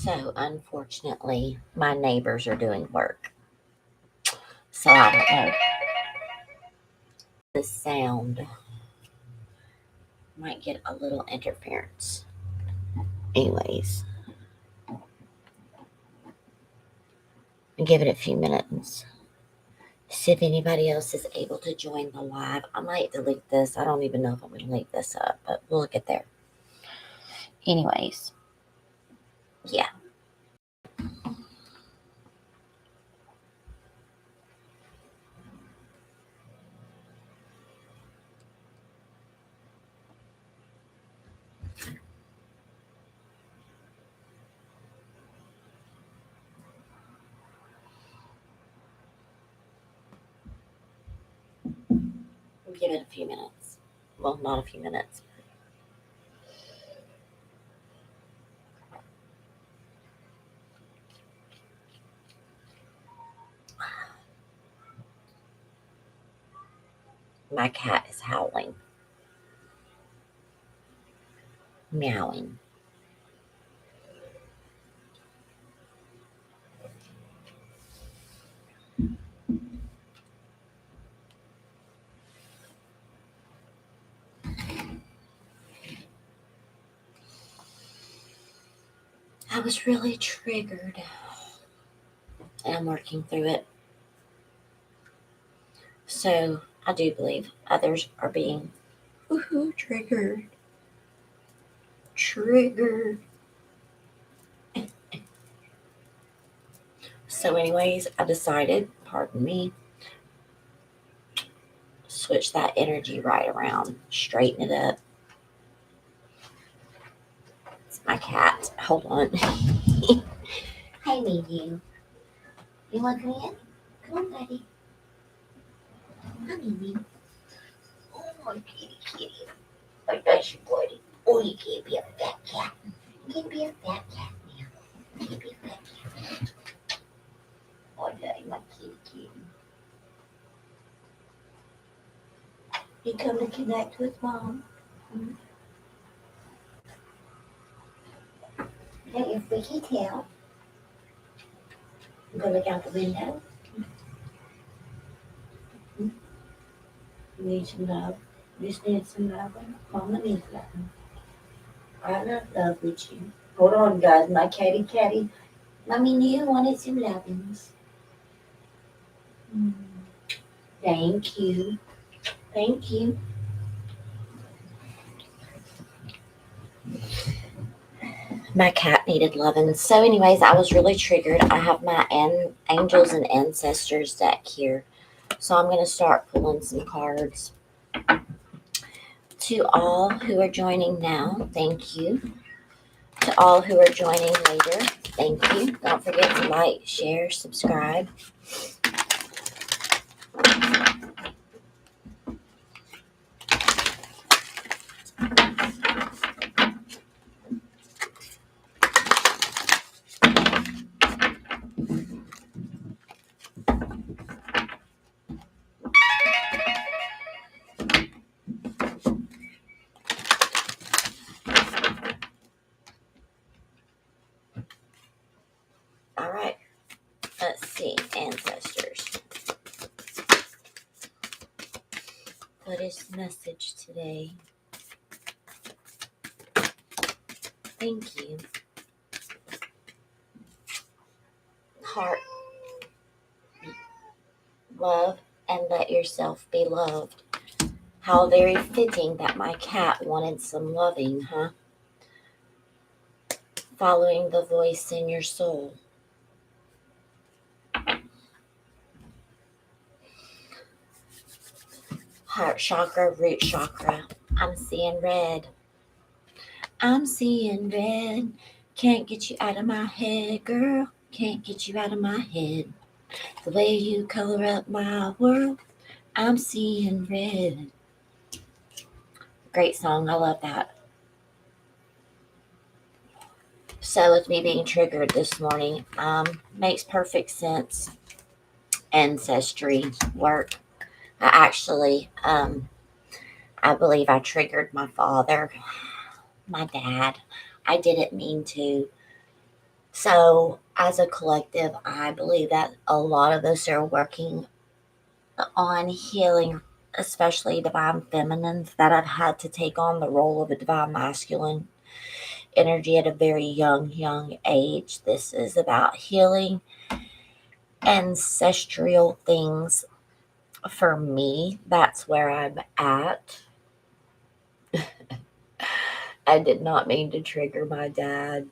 So, unfortunately, my neighbors are doing work. So, I don't know. The sound might get a little interference. Anyways, I'll give it a few minutes. See if anybody else is able to join the live. I might delete this. I don't even know if I'm going to leave this up, but we'll get there. Anyways, yeah. We'll give it a few minutes. Well, not a few minutes. My cat is howling, meowing. I was really triggered, and I'm working through it. So I do believe others are being triggered. Triggered. So, anyways, I decided, pardon me, switch that energy right around, straighten it up. It's my cat. Hold on. Hey, Mimi. You want to come in? Come on, buddy. Hi, Mimi. Oh, my kitty. Oh, that's your buddy. Oh, you can't be a fat cat. You can't be a fat cat now. You can't be a fat cat. Oh, daddy, my kitty. You come to connect with Mom. Got your freaky tail. You go look out the window. You need some love. You just need some love. Mama needs love. I love love with you. Hold on, guys. My catty. Mommy knew you wanted some lovings. Thank you. Thank you. My cat needed loving. So, anyways, I was really triggered. I have my angels and ancestors deck here. So, I'm going to start pulling some cards. To all who are joining now, thank you. To all who are joining later, thank you. Don't forget to like, share, subscribe. All right. Let's see, ancestors. What is the message today? Thank you. Heart. Love and let yourself be loved. How very fitting that my cat wanted some loving, huh? Following the voice in your soul. Heart chakra, root chakra. I'm seeing red. I'm seeing red. Can't get you out of my head, girl. Can't get you out of my head. The way you color up my world, I'm seeing red. Great song. I love that. So with me being triggered this morning, makes perfect sense. Ancestry work. I actually, I believe I triggered my father, my dad. I didn't mean to. So, as a collective, I believe that a lot of us are working on healing, especially divine feminines that have had to take on the role of a divine masculine energy at a very young age. This is about healing ancestral things. For me, that's where I'm at. I did not mean to trigger my dad,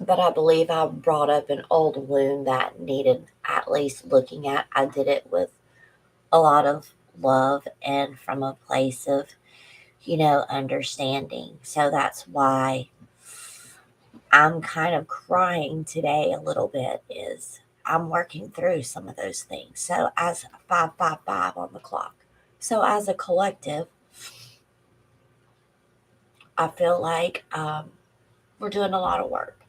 but I believe I brought up an old wound that needed at least looking at. I did it with a lot of love and from a place of, understanding. So that's why I'm kind of crying today a little bit, is I'm working through some of those things. So as 555 on the clock. So as a collective, I feel like we're doing a lot of work.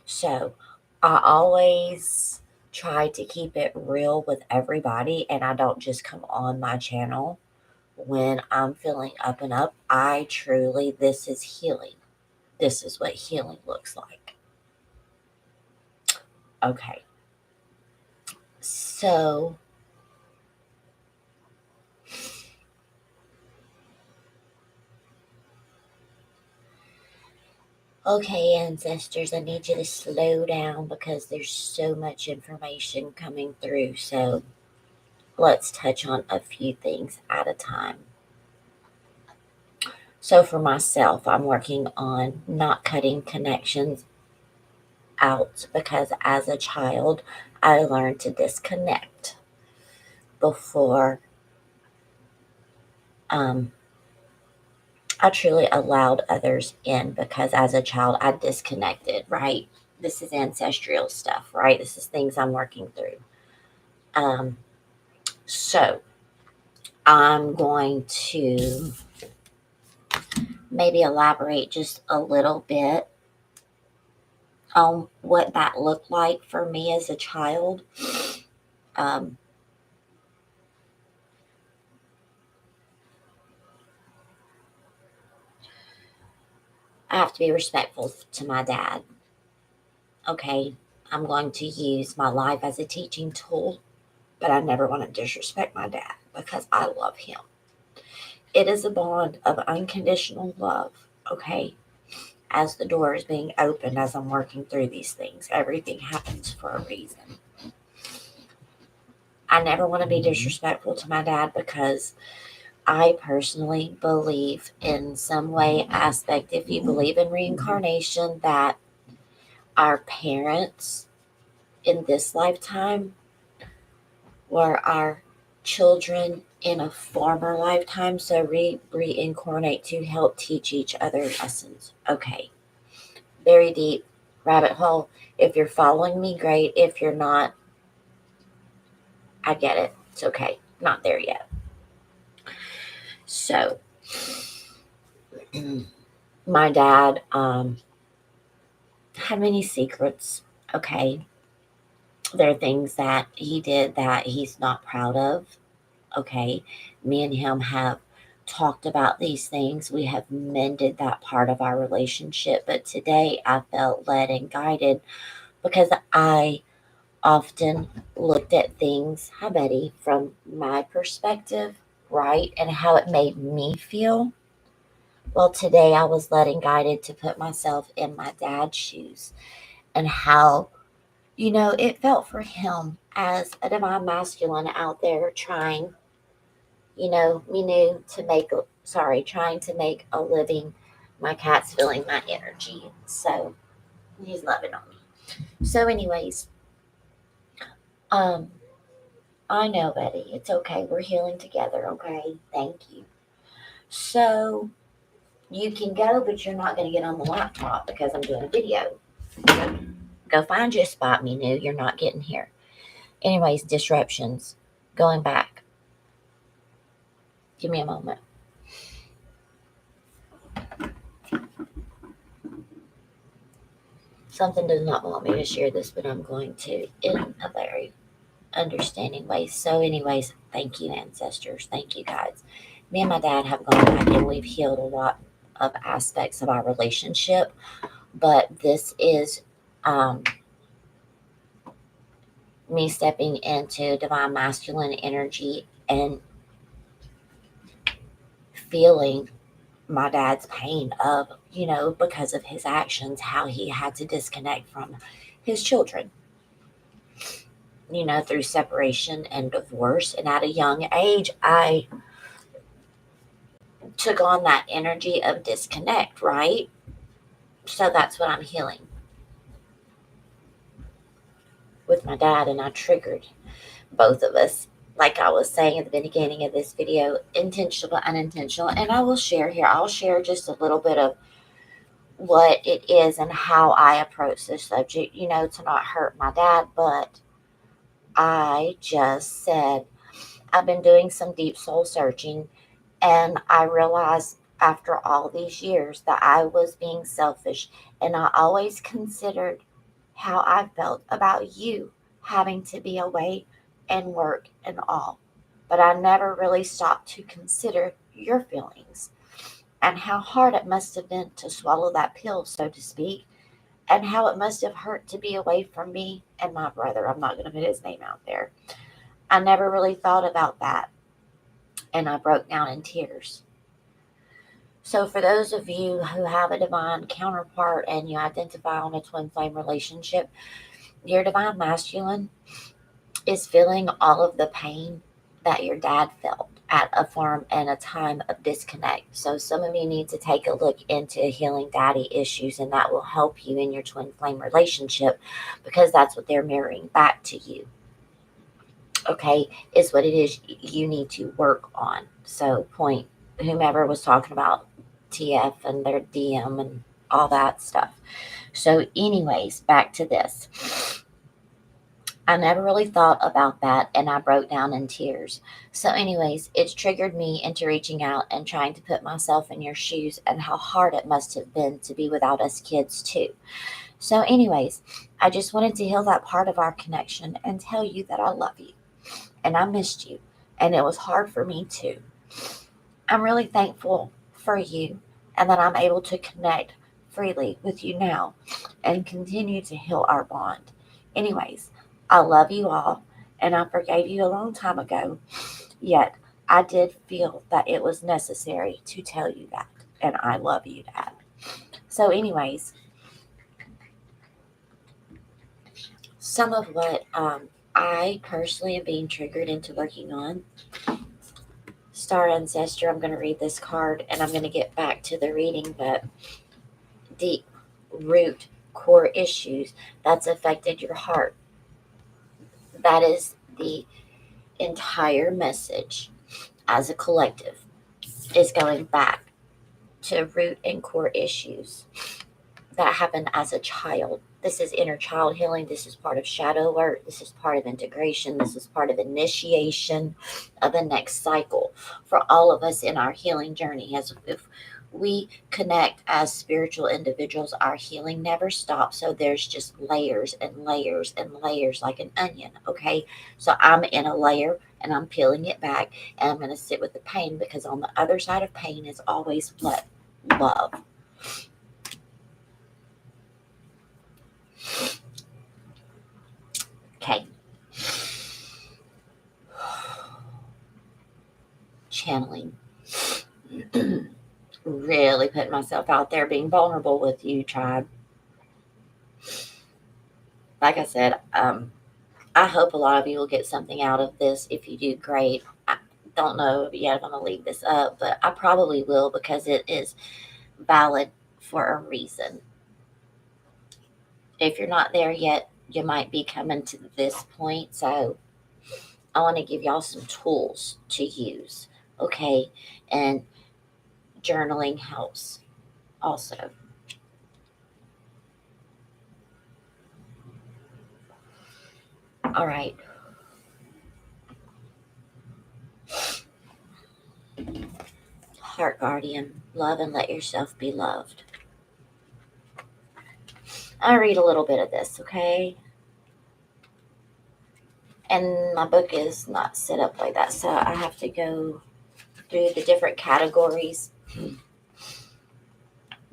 So I always try to keep it real with everybody, and I don't just come on my channel when I'm feeling up and up. This is healing. This is what healing looks like. Okay. So, okay, ancestors, I need you to slow down because there's so much information coming through. So, let's touch on a few things at a time. So, for myself, I'm working on not cutting connections out because as a child, I learned to disconnect before um, I truly allowed others in, because as a child, I disconnected, right? This is ancestral stuff, right? This is things I'm working through. Um, so I'm going to maybe elaborate just a little bit on what that looked like for me as a child. Um, I have to be respectful to my dad. Okay, I'm going to use my life as a teaching tool, but I never want to disrespect my dad because I love him. It is a bond of unconditional love, okay? As the door is being opened, as I'm working through these things, everything happens for a reason. I never want to be disrespectful to my dad because I personally believe in some way aspect, if you believe in reincarnation, that our parents in this lifetime were our children in a former lifetime, so reincarnate to help teach each other lessons. Okay, very deep rabbit hole. If you're following me, great. If you're not, I get it. It's okay. Not there yet. So, my dad had many secrets. Okay, there are things that he did that he's not proud of. Okay, me and him have talked about these things. We have mended that part of our relationship. But today I felt led and guided because I often looked at things, hi Betty, from my perspective, right? And how it made me feel. Well, today I was led and guided to put myself in my dad's shoes and how, it felt for him as a divine masculine out there trying, trying to make a living. My cat's feeling my energy. So he's loving on me. So, anyways, um, I know, Betty. It's okay. We're healing together, okay? Thank you. So you can go, but you're not going to get on the laptop because I'm doing a video. Go find you a spot, Minu. You're not getting here. Anyways, disruptions. Going back. Give me a moment. Something does not want me to share this, but I'm going to in a very understanding way. So, anyways, thank you, ancestors. Thank you, guys. Me and my dad have gone back and we've healed a lot of aspects of our relationship. but this is me stepping into divine masculine energy and feeling my dad's pain of, because of his actions, how he had to disconnect from his children, through separation and divorce. And at a young age, I took on that energy of disconnect, right? So that's what I'm healing with my dad, and I triggered both of us. Like I was saying at the beginning of this video, intentional but unintentional. And I will share here, I'll share just a little bit of what it is and how I approach this subject, to not hurt my dad. But I just said, I've been doing some deep soul searching, and I realized after all these years that I was being selfish, and I always considered how I felt about you having to be away and work and all. But I never really stopped to consider your feelings and how hard it must have been to swallow that pill, so to speak, and how it must have hurt to be away from me and my brother. I'm not going to put his name out there. I never really thought about that, and I broke down in tears. So, for those of you who have a divine counterpart and you identify on a twin flame relationship, your divine masculine is feeling all of the pain that your dad felt at a form and a time of disconnect. So some of you need to take a look into healing daddy issues, and that will help you in your twin flame relationship, because that's what they're mirroring back to you. Okay, is what it is you need to work on. So point whomever was talking about TF and their DM and all that stuff. So anyways, back to this. I never really thought about that, and I broke down in tears. So, anyways, it's triggered me into reaching out and trying to put myself in your shoes, and how hard it must have been to be without us kids, too. So, anyways, I just wanted to heal that part of our connection and tell you that I love you and I missed you, and it was hard for me, too. I'm really thankful for you and that I'm able to connect freely with you now and continue to heal our bond. Anyways, I love you all, and I forgave you a long time ago, yet I did feel that it was necessary to tell you that, and I love you, Dad. So, anyways, some of what I personally am being triggered into working on. Star Ancestor, I'm going to read this card, and I'm going to get back to the reading, but deep root core issues that's affected your heart. That is the entire message as a collective, is going back to root and core issues that happened as a child. This is inner child healing. This is part of shadow work. This is part of integration. This is part of initiation of the next cycle for all of us in our healing journey. As if we connect as spiritual individuals, our healing never stops. So there's just layers and layers and layers, like an onion. Okay, so I'm in a layer and I'm peeling it back, and I'm going to sit with the pain, because on the other side of pain is always what? Love. Okay. Channeling. Really putting myself out there, being vulnerable with you, tribe. Like I said, I hope a lot of you will get something out of this. If you do, great. I don't know yet if I'm going to leave this up, but I probably will, because it is valid for a reason. If you're not there yet, you might be coming to this point. So I want to give y'all some tools to use. Okay. And journaling helps also. All right. Heart guardian, love and let yourself be loved. I'll read a little bit of this, okay? And my book is not set up like that, so I have to go through the different categories.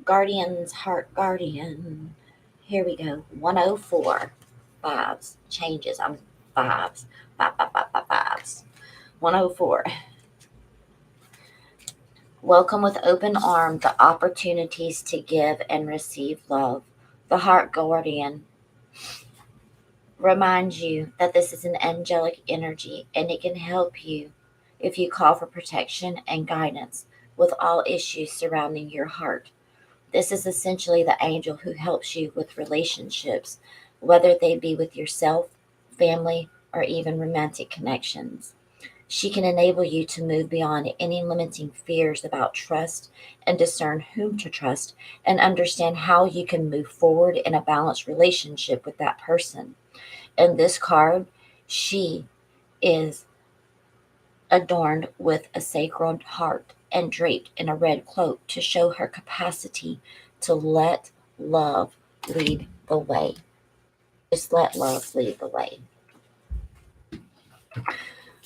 Guardians, heart guardian. Here we go. 104. Fives. Changes. I'm fives. Fives. 104. Welcome with open arms the opportunities to give and receive love. The heart guardian reminds you that this is an angelic energy and it can help you if you call for protection and guidance with all issues surrounding your heart. This is essentially the angel who helps you with relationships, whether they be with yourself, family, or even romantic connections. She can enable you to move beyond any limiting fears about trust and discern whom to trust and understand how you can move forward in a balanced relationship with that person. In this card, she is adorned with a sacred heart and draped in a red cloak to show her capacity to let love lead the way. Just let love lead the way.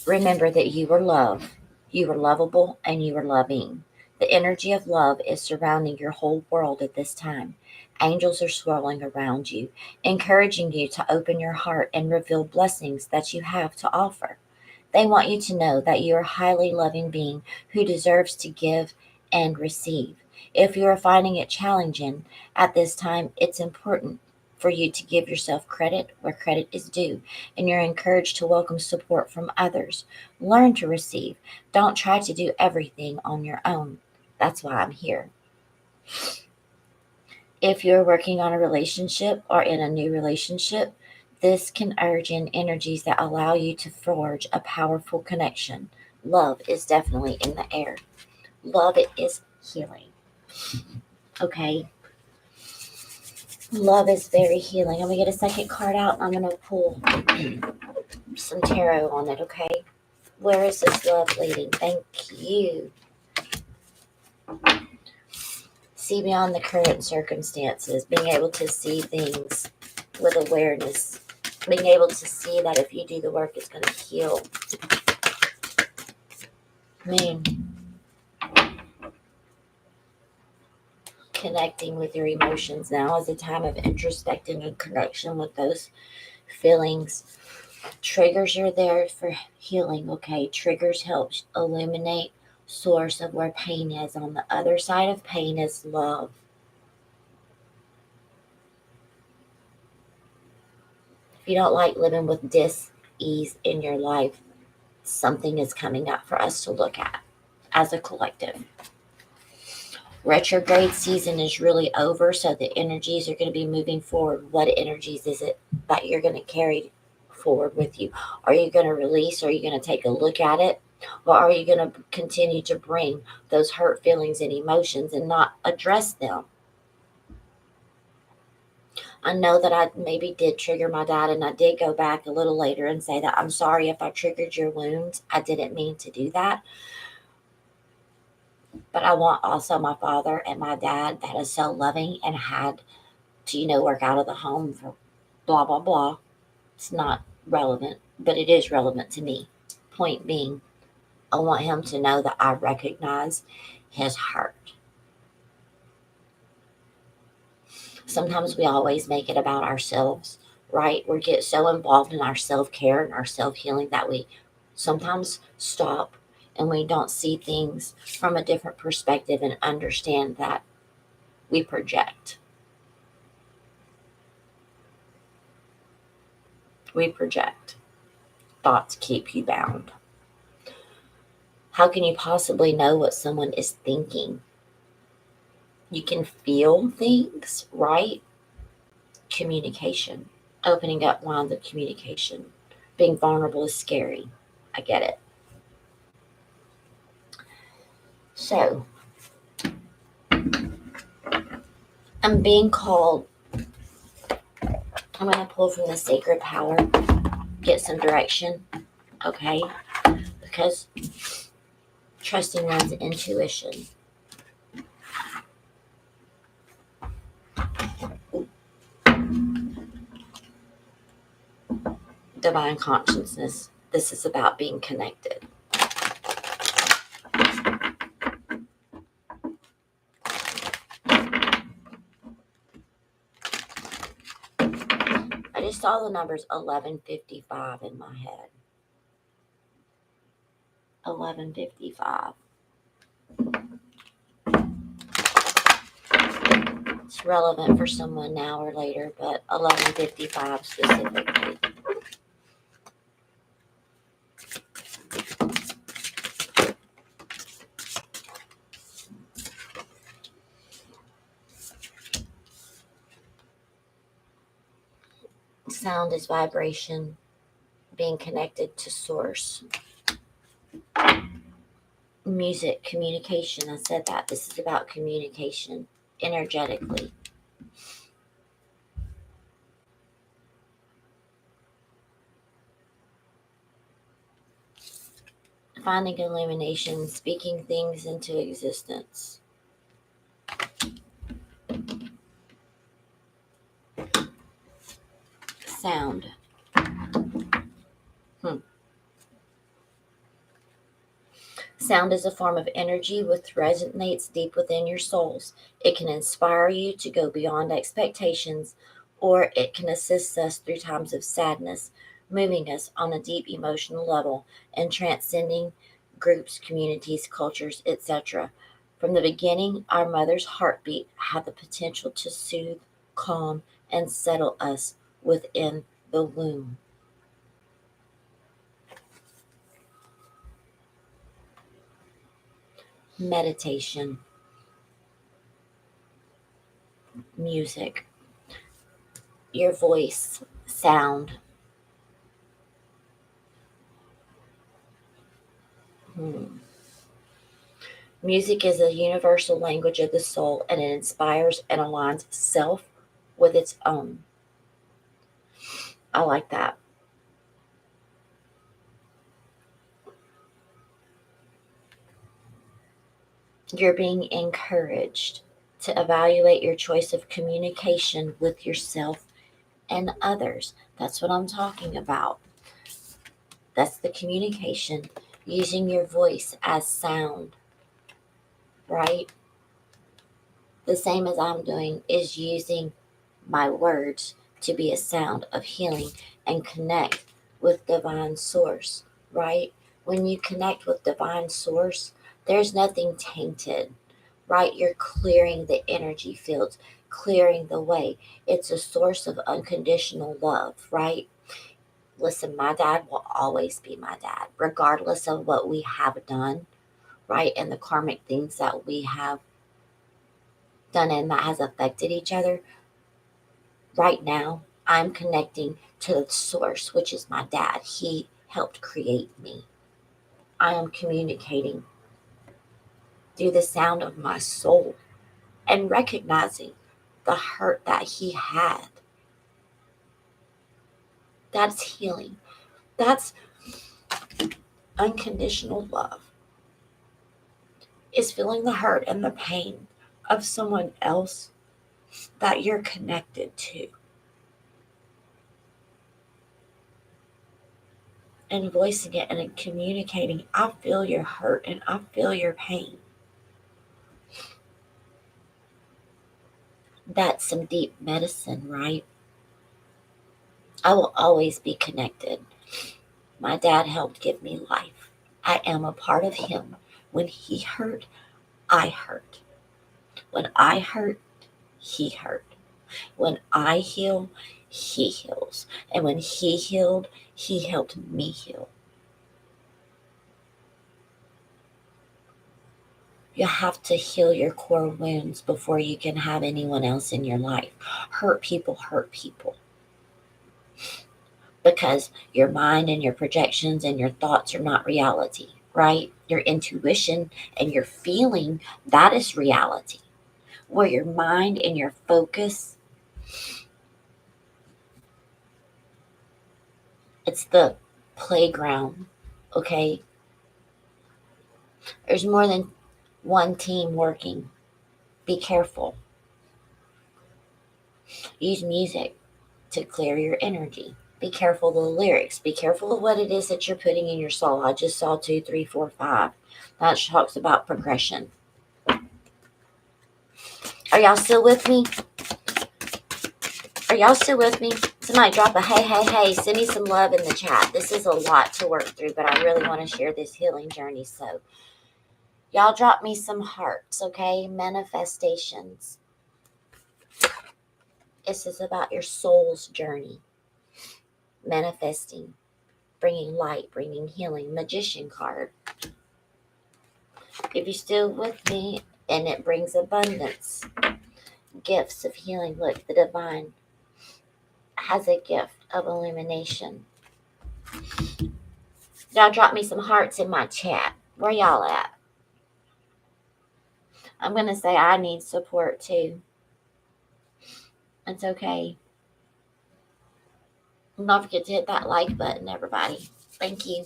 Remember that you are loved, you are lovable, and you are loving. The energy of love is surrounding your whole world at this time. Angels are swirling around you, encouraging you to open your heart and reveal blessings that you have to offer. They want you to know that you are a highly loving being who deserves to give and receive. If you are finding it challenging at this time, it's important for you to give yourself credit where credit is due, and you're encouraged to welcome support from others. Learn to receive. Don't try to do everything on your own. That's why I'm here. If you're working on a relationship or in a new relationship, this can urge in energies that allow you to forge a powerful connection. Love is definitely in the air. Love is healing. Okay. Love is very healing. I'm going to get a second card out and I'm going to pull some tarot on it, okay? Where is this love leading? Thank you. See beyond the current circumstances, being able to see things with awareness, being able to see that if you do the work, it's going to heal. I mean, connecting with your emotions now is a time of introspecting and connection with those feelings. Triggers are there for healing, okay? Triggers help illuminate source of where pain is. On the other side of pain is love. If you don't like living with dis-ease in your life, something is coming up for us to look at as a collective. Retrograde season is really over, so the energies are going to be moving forward. What energies is it that you're going to carry forward with you? Are you going to release? Are you going to take a look at it? Or are you going to continue to bring those hurt feelings and emotions and not address them? I know that I maybe did trigger my dad, and I did go back a little later and say that I'm sorry if I triggered your wounds. I didn't mean to do that. But I want also my father and my dad that is so loving and had to, work out of the home for blah, blah, blah. It's not relevant, but it is relevant to me. Point being, I want him to know that I recognize his heart. Sometimes we always make it about ourselves, right? We get so involved in our self-care and our self-healing that we sometimes stop and we don't see things from a different perspective and understand that we project. We project. Thoughts keep you bound. How can you possibly know what someone is thinking? You can feel things, right? Communication. Opening up lines of communication. Being vulnerable is scary. I get it. So, I'm being called. I'm going to pull from the sacred power, get some direction, okay? Because trusting one's intuition. Divine consciousness. This is about being connected. just saw the numbers 1155 in my head. 1155. It's relevant for someone now or later, but 1155 specifically. Sound is vibration, being connected to source. Music, communication. I said that. This is about communication energetically. Finding illumination, speaking things into existence. Sound. Sound is a form of energy which resonates deep within your souls. It can inspire you to go beyond expectations, or it can assist us through times of sadness, moving us on a deep emotional level and transcending groups, communities, cultures, etc. From the beginning, our mother's heartbeat had the potential to soothe, calm, and settle us within the womb. Meditation, music, your voice, sound. Music is a universal language of the soul, and it inspires and aligns self with its own. I like that. You're being encouraged to evaluate your choice of communication with yourself and others. That's what I'm talking about. That's the communication, using your voice as sound, right? The same as I'm doing is using my words to be a sound of healing and connect with divine source, right? When you connect with divine source, there's nothing tainted, right? You're clearing the energy fields, clearing the way. It's a source of unconditional love, right? Listen, my dad will always be my dad, regardless of what we have done, right? And the karmic things that we have done and that has affected each other. Right now, I'm connecting to the source, which is my dad. He helped create me. I am communicating through the sound of my soul and recognizing the hurt that he had. That's healing. That's unconditional love. Is feeling the hurt and the pain of someone else that you're connected to. And voicing it and communicating, I feel your hurt and I feel your pain. That's some deep medicine, right? I will always be connected. My dad helped give me life. I am a part of him. When he hurt, I hurt. When I hurt, he hurt. When I heal, he heals. And when he healed, he helped me heal. You have to heal your core wounds before you can have anyone else in your life. Hurt people hurt people. Because your mind and your projections and your thoughts are not reality, right? Your intuition and your feeling, that is reality. Where your mind and your focus, it's the playground, okay? There's more than one team working. Be careful. Use music to clear your energy. Be careful of the lyrics. Be careful of what it is that you're putting in your soul. I just saw 2, 3, 4, 5. That talks about progression. Are y'all still with me? Are y'all still with me? Somebody drop a hey. Send me some love in the chat. This is a lot to work through, but I really want to share this healing journey. So y'all drop me some hearts, okay? Manifestations. This is about your soul's journey. Manifesting. Bringing light, bringing healing. Magician card. If you're still with me, and it brings abundance. Gifts of healing. Look, the divine has a gift of illumination. Y'all drop me some hearts in my chat. Where y'all at? I'm going to say I need support too. It's okay. And don't forget to hit that like button, everybody. Thank you.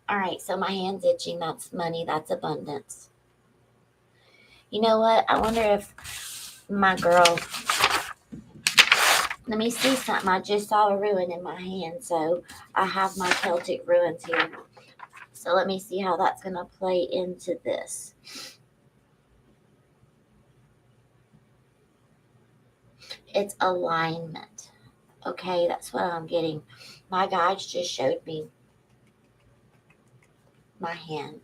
All right, so my hand's itching. That's money. That's abundance. You know what? I wonder if my girl... Let me see something. I just saw a ruin in my hand, so I have my Celtic ruins here. So let me see how that's going to play into this. It's alignment. Okay, that's what I'm getting. My guides just showed me my hand.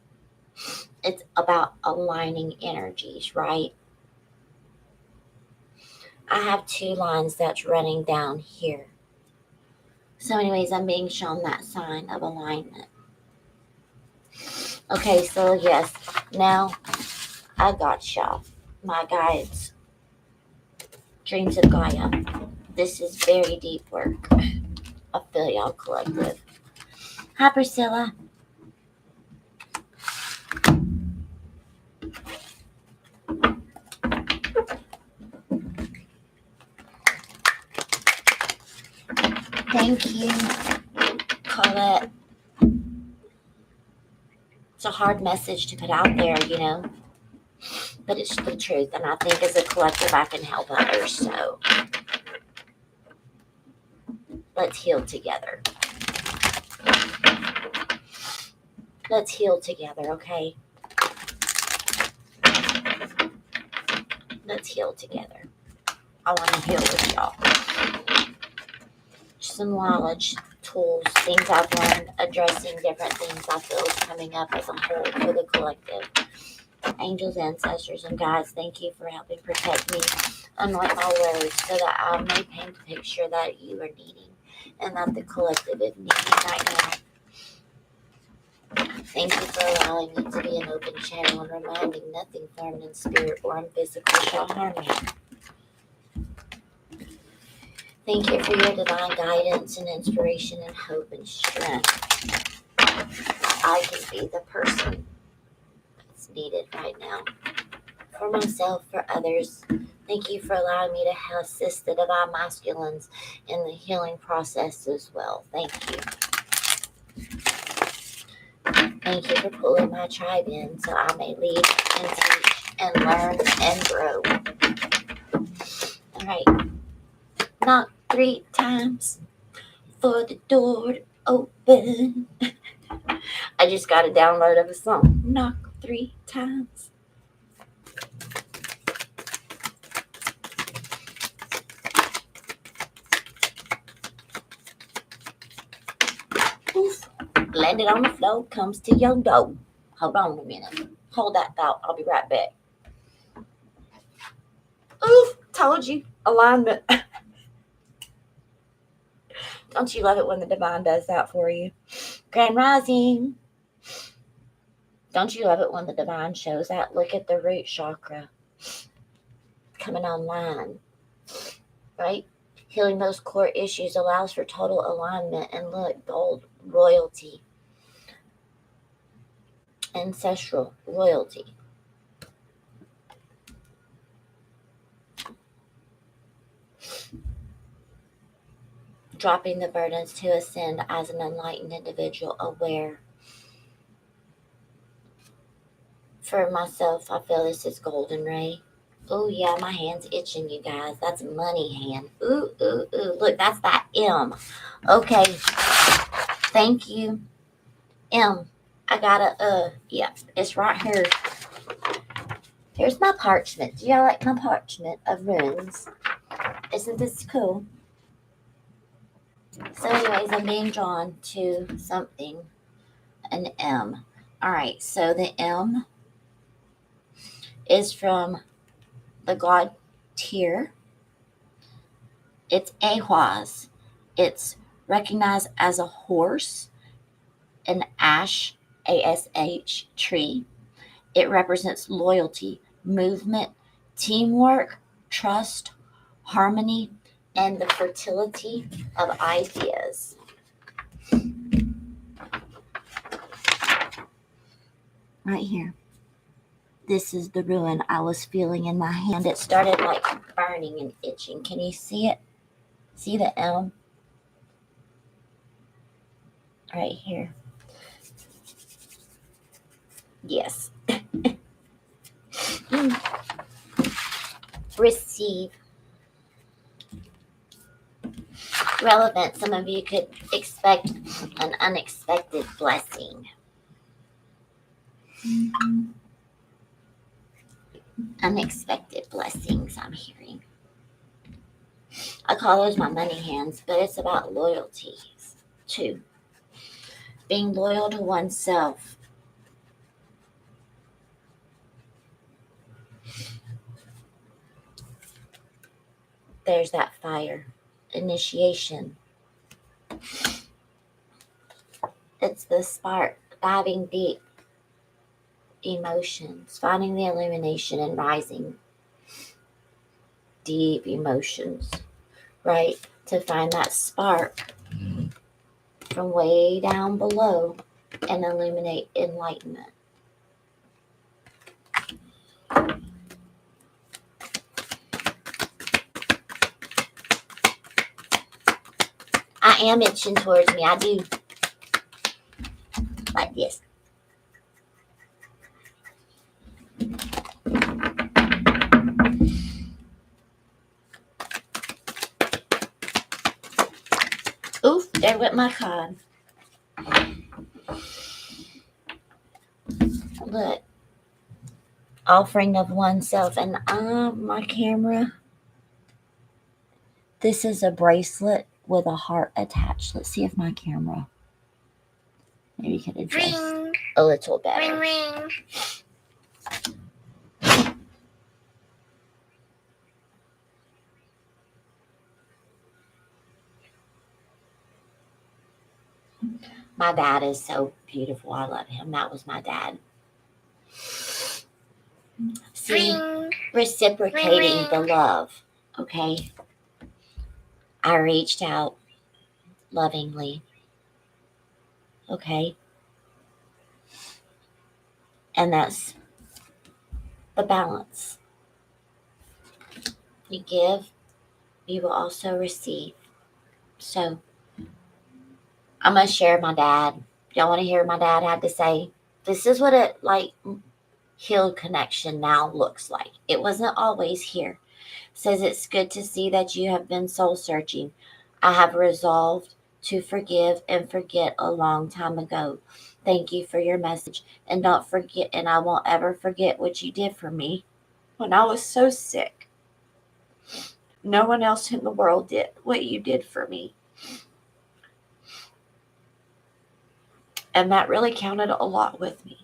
It's about aligning energies, right? I have 2 lines that's running down here. So anyways, I'm being shown that sign of alignment. Okay, so yes, now I got y'all. My guides. Dreams of Gaia. This is very deep work. I feel y'all collective. Hi, Priscilla. Thank you, Colette. It's a hard message to put out there, you know, but it's the truth. And I think as a collective, I can help others. So let's heal together. Let's heal together, okay? Let's heal together. I want to heal with y'all. Some knowledge, tools, things I've learned, addressing different things I feel is coming up as a whole for the collective. Angels, ancestors, and guides, thank you for helping protect me. Anoint my words so that I may paint the picture that you are needing and that the collective is needing right now. Thank you for allowing me to be an open channel and reminding nothing formed in spirit or in physical shall harm me. Thank you for your divine guidance and inspiration and hope and strength. I can be the person that's needed right now. For myself, for others. Thank you for allowing me to assist the divine masculines in the healing process as well. Thank you. Thank you for pulling my tribe in so I may lead and teach and learn and grow. All right. Knock 3 times for the door to open. I just got a download of a song. Knock 3 times. Oof. Landed on the floor, comes to your door. Hold on a minute. Hold that thought. I'll be right back. Oof. Told you. Alignment. Don't you love it when the divine does that for you? Grand Rising. Don't you love it when the divine shows that? Look at the root chakra coming online, right? Healing those core issues allows for total alignment. And look, gold, royalty, ancestral royalty. Dropping the burdens to ascend as an enlightened individual, aware. For myself, I feel this is golden ray. Oh yeah, my hand's itching, you guys. That's money hand. Ooh. Look, that's that M. Okay. Thank you. M. I got a, yeah, it's right here. Here's my parchment. Do y'all like my parchment of runes? Isn't this cool? So anyways, I'm being drawn to something, an M. All right, so the M is from the god Tyr. It's Ahwaz. It's recognized as a horse, an ash, ASH tree. It represents loyalty, movement, teamwork, trust, harmony, and the fertility of ideas. Right here. This is the ruin I was feeling in my hand. It started like burning and itching. Can you see it? See the elm? Right here. Yes. Receive. Relevant. Some of you could expect an unexpected blessing. Unexpected blessings, I'm hearing. I call those my money hands, but it's about loyalty too. Being loyal to oneself. There's that fire. Initiation. It's the spark, diving deep. Emotions, finding the illumination and rising. Deep emotions, right? To find that spark from way down below and illuminate enlightenment. I am itching towards me. I do. Like this. Oof, there went my card. Look. Offering of oneself. And my camera. This is a bracelet with a heart attached. Let's see if my camera maybe can adjust a little better. Ring. My dad is so beautiful. I love him. That was my dad. See, reciprocating the love. Okay. I reached out lovingly. Okay. And that's the balance. You give, you will also receive. So I'm going to share my dad. Y'all want to hear what my dad had to say? This is what it like healed connection now looks like. It wasn't always here. Says it's good to see that you have been soul searching. I have resolved to forgive and forget a long time ago. Thank you for your message. And don't forget, and I won't ever forget what you did for me when I was so sick. No one else in the world did what you did for me. And that really counted a lot with me.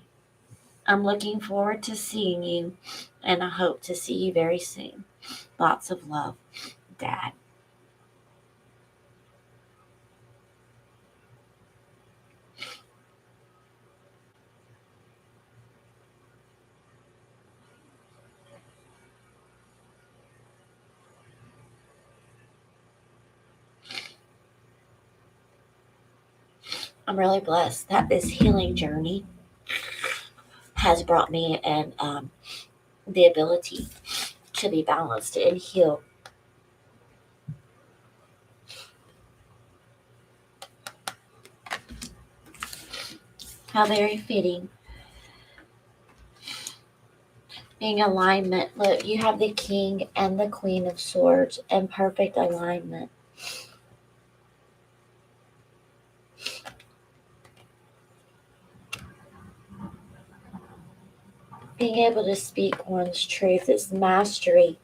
I'm looking forward to seeing you, and I hope to see you very soon. Lots of love, Dad. I'm really blessed that this healing journey has brought me and the ability to be balanced and heal. How very fitting. Being alignment. Look, you have the King and the Queen of Swords in perfect alignment. Being able to speak one's truth is mastery.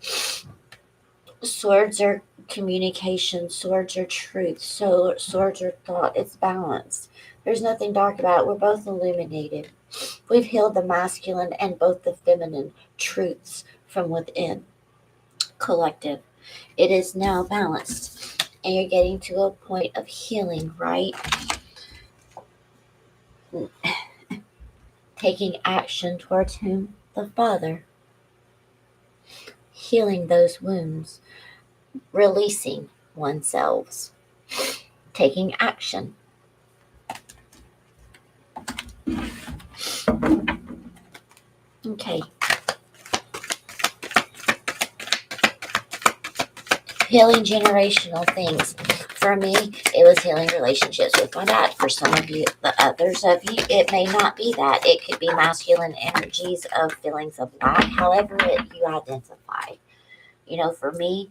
Swords are communication, swords are truth, so swords are thought. It's balanced. There's nothing dark about it. We're both illuminated. We've healed the masculine and both the feminine truths from within. Collective. It is now balanced. And you're getting to a point of healing, right? Taking action towards whom? The Father. Healing those wounds. Releasing oneself. Taking action. Okay. Healing generational things. For me, it was healing relationships with my dad. For some of you, the others of you, it may not be that. It could be masculine energies of feelings of lack, however you identify. For me,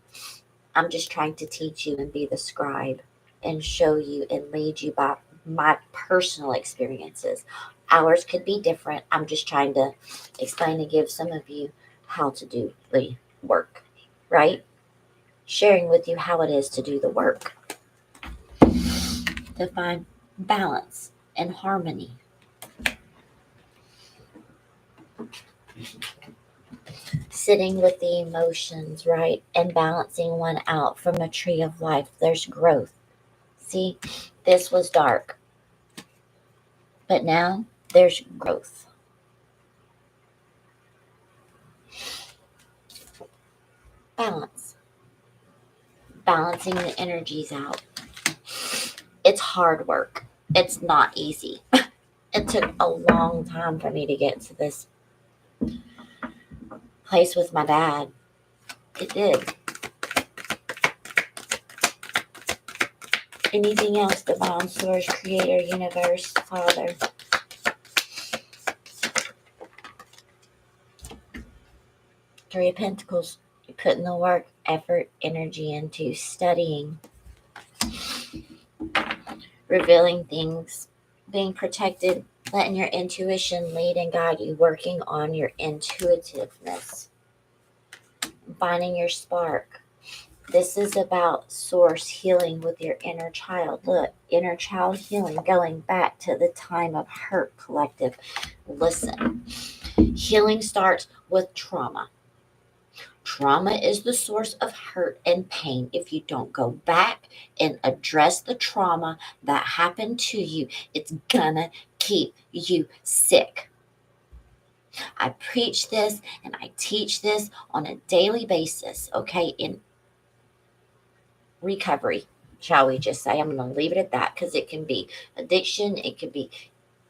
I'm just trying to teach you and be the scribe and show you and lead you by my personal experiences. Ours could be different. I'm just trying to explain and give some of you how to do the work, right? Sharing with you how it is to do the work. To find balance and harmony. Sitting with the emotions, right? And balancing one out from a tree of life. There's growth. See, this was dark. But now there's growth. Balance. Balancing the energies out. It's hard work. It's not easy. It took a long time for me to get to this place with my dad. It did. Anything else, divine source, creator, universe, Father? Three of Pentacles. You're putting the work, effort, energy into studying, revealing things, being protected, letting your intuition lead and guide you, working on your intuitiveness, finding your spark. This is about source healing with your inner child. Look, inner child healing, going back to the time of hurt, collective. Listen, healing starts with trauma. Trauma is the source of hurt and pain. If you don't go back and address the trauma that happened to you, it's gonna keep you sick. I preach this and I teach this on a daily basis, okay, in recovery, shall we just say. I'm going to leave it at that because it can be addiction, it could be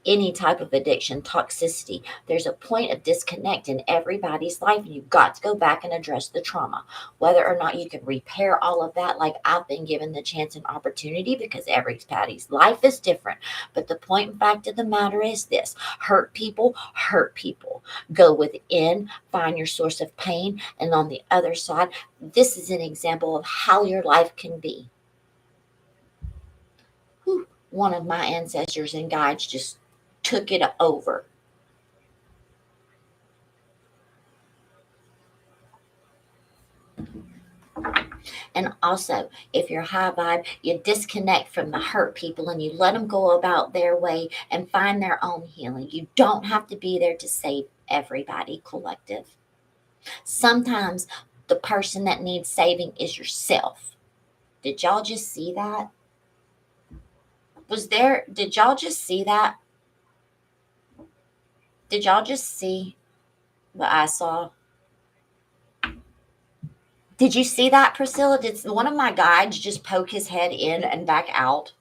any type of addiction, toxicity. There's a point of disconnect in everybody's life, and you've got to go back and address the trauma. Whether or not you can repair all of that, like I've been given the chance and opportunity, because everybody's life is different. But the point and fact of the matter is this: hurt people hurt people. Go within, find your source of pain, and on the other side, this is an example of how your life can be. Whew. One of my ancestors and guides just took it over. And also, if you're high vibe, you disconnect from the hurt people and you let them go about their way and find their own healing. You don't have to be there to save everybody, collective. Sometimes the person that needs saving is yourself. Did y'all just see that? Did y'all just see that? Did y'all just see what I saw? Did you see that, Priscilla? Did one of my guides just poke his head in and back out?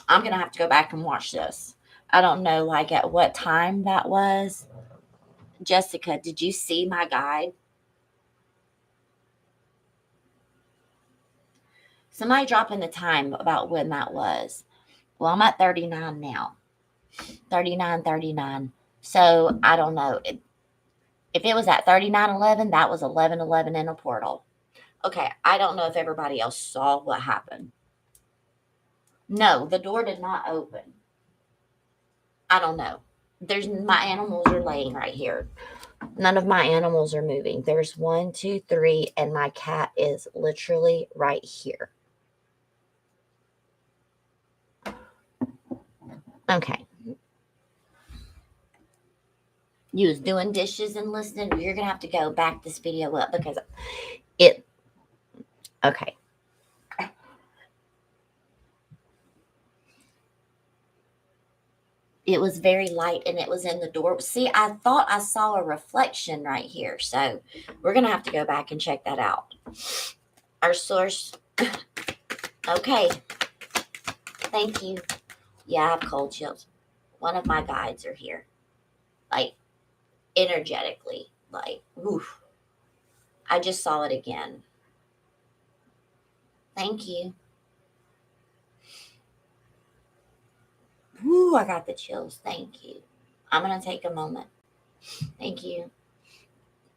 I'm going to have to go back and watch this. I don't know, like, at what time that was. Jessica, did you see my guide? Somebody drop in the time about when that was. Well, I'm at 39 now. 39. So I don't know. If it was at 39:11, that was 11:11 in a portal. Okay, I don't know if everybody else saw what happened. No, the door did not open. I don't know. My animals are laying right here. None of my animals are moving. There's 1, 2, 3, and my cat is literally right here. Okay. You was doing dishes and listening. You're going to have to go back this video up because okay. It was very light and it was in the door. See, I thought I saw a reflection right here. So we're going to have to go back and check that out. Our source. Okay. Thank you. Yeah, I have cold chills. One of my guides are here. Like, energetically. Like, oof. I just saw it again. Thank you. Ooh, I got the chills. Thank you. I'm going to take a moment. Thank you.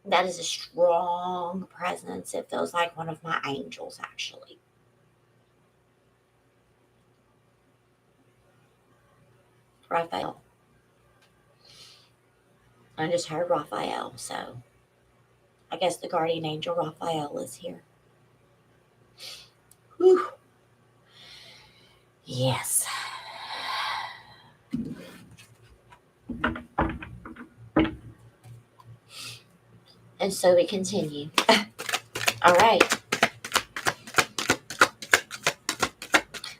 That is a strong presence. It feels like one of my angels, actually. Raphael. I just heard Raphael, so I guess the guardian angel Raphael is here. Whew. Yes. And so we continue. All right.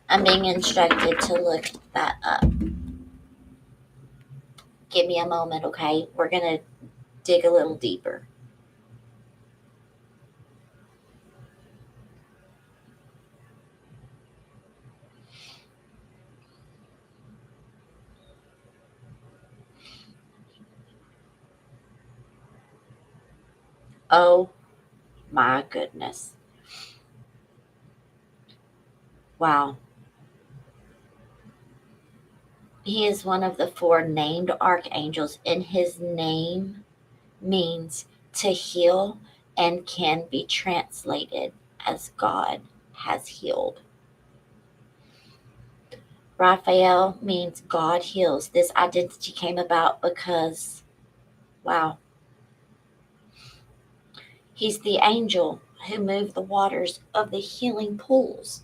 I'm being instructed to look that up. Give me a moment, okay? We're going to dig a little deeper. Oh my goodness. Wow. He is one of the 4 named archangels, and his name means to heal and can be translated as God has healed. Raphael means God heals. This identity came about because, wow, he's the angel who moved the waters of the healing pools.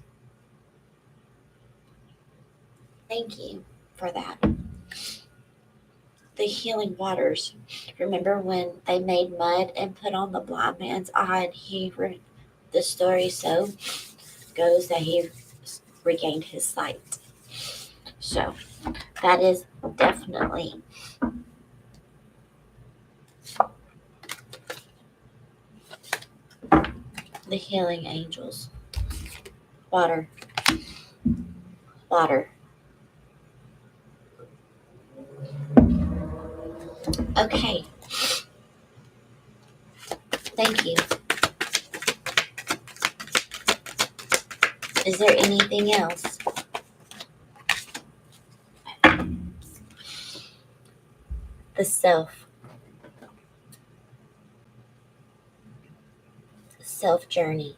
Thank you for that. The healing waters. Remember when they made mud and put on the blind man's eye, and the story so goes that he regained his sight. So that is definitely the healing angels. Water. Okay. Thank you. Is there anything else? The self journey.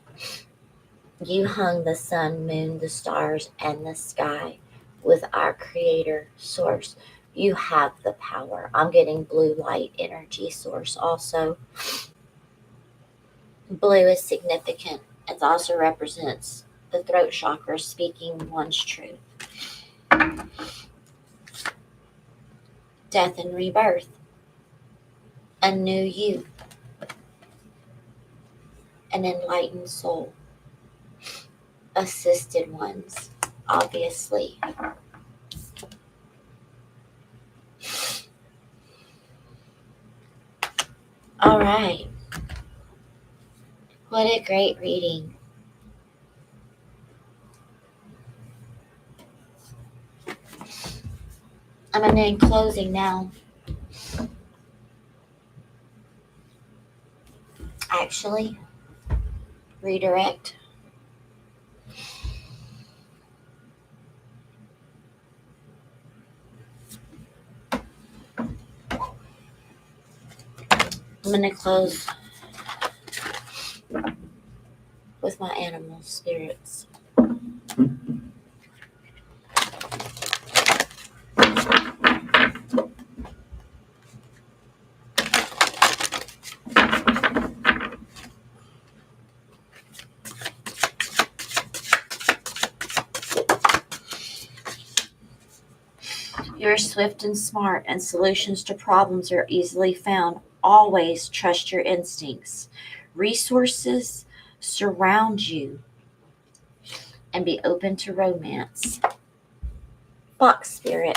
You hung the sun, moon, the stars, and the sky with our creator source. You have the power. I'm getting blue light energy source also. Blue is significant. It also represents the throat chakra, speaking one's truth. Death and rebirth. A new you. An enlightened soul. Assisted ones, obviously. All right. What a great reading. I'm going to end closing now. Actually, redirect. I'm going to close with my animal spirits. are swift and smart, and solutions to problems are easily found. Always trust your instincts. Resources surround you, and be open to romance. Fox spirit,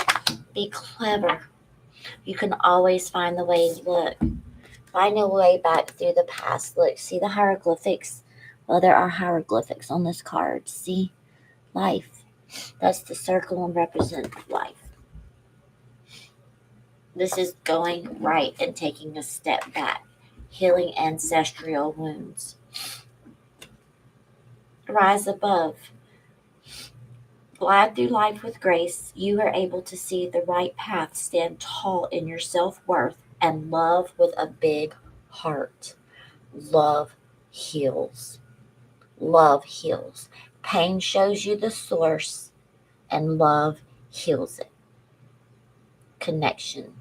be clever. You can always find the way to look. Find a way back through the past. Look, see the hieroglyphics? Well, there are hieroglyphics on this card. See? Life. That's the circle and represent life. This is going right and taking a step back. Healing ancestral wounds. Rise above. Glide through life with grace. You are able to see the right path. Stand tall in your self-worth and love with a big heart. Love heals. Love heals. Pain shows you the source, and love heals it. Connection.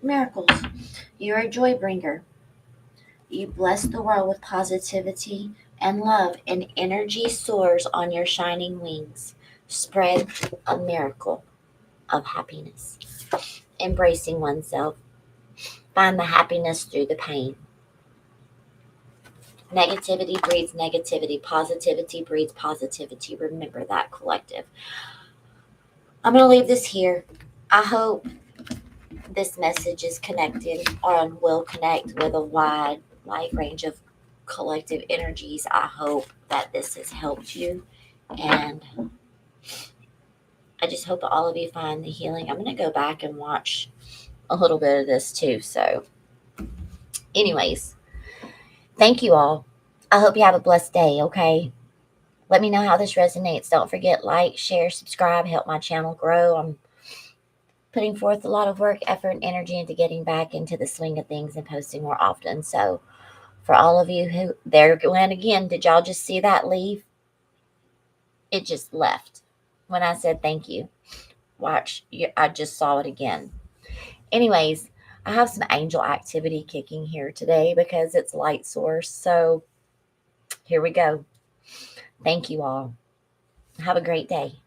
Miracles. You're a joy bringer. You bless the world with positivity and love, and energy soars on your shining wings. Spread a miracle of happiness. Embracing oneself. Find the happiness through the pain. Negativity breeds negativity. Positivity breeds positivity. Remember that, collective. I'm going to leave this here. I hope this message is connected or will connect with a wide range of collective energies. I hope that this has helped you, and I just hope that all of you find the healing. I'm going to go back and watch a little bit of this too. So anyways, thank you all. I hope you have a blessed day. Okay, let me know how this resonates. Don't forget, like, share, subscribe, help my channel grow. I'm putting forth a lot of work, effort, and energy into getting back into the swing of things and posting more often. So for all of you who, there went again, did y'all just see that leave? It just left when I said thank you. Watch, I just saw it again. Anyways, I have some angel activity kicking here today because it's light source. So here we go. Thank you all. Have a great day.